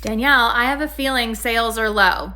Danielle, I have a feeling sales are low.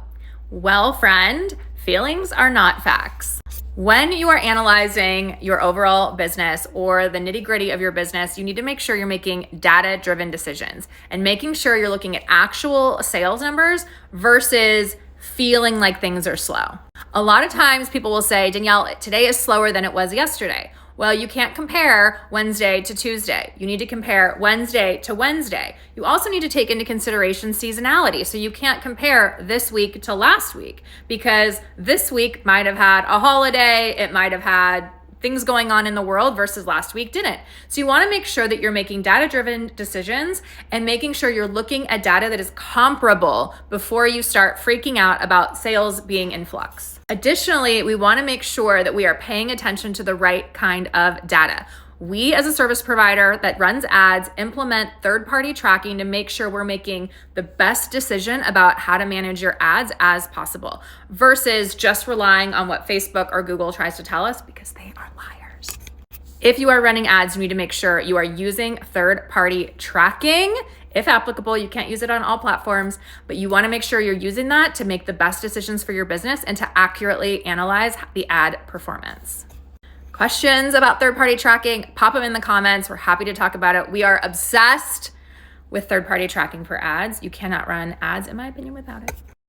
Well, friend, feelings are not facts. When you are analyzing your overall business or the nitty-gritty of your business, you need to make sure you're making data-driven decisions and making sure you're looking at actual sales numbers versus feeling like things are slow. A lot of times people will say, Danielle, today is slower than it was yesterday. Well, you can't compare Wednesday to Tuesday. You need to compare Wednesday to Wednesday. You also need to take into consideration seasonality. So you can't compare this week to last week because this week might have had a holiday, it might have had things going on in the world versus last week didn't. So you want to make sure that you're making data-driven decisions and making sure you're looking at data that is comparable before you start freaking out about sales being in flux. Additionally, we want to make sure that we are paying attention to the right kind of data. We, as a service provider that runs ads, implement third-party tracking to make sure we're making the best decision about how to manage your ads as possible versus just relying on what Facebook or Google tries to tell us because they are liars. If you are running ads, you need to make sure you are using third-party tracking. If applicable, you can't use it on all platforms, but you want to make sure you're using that to make the best decisions for your business and to accurately analyze the ad performance. Questions about third-party tracking, pop them in the comments. We're happy to talk about it. We are obsessed with third-party tracking for ads. You cannot run ads, in my opinion, without it.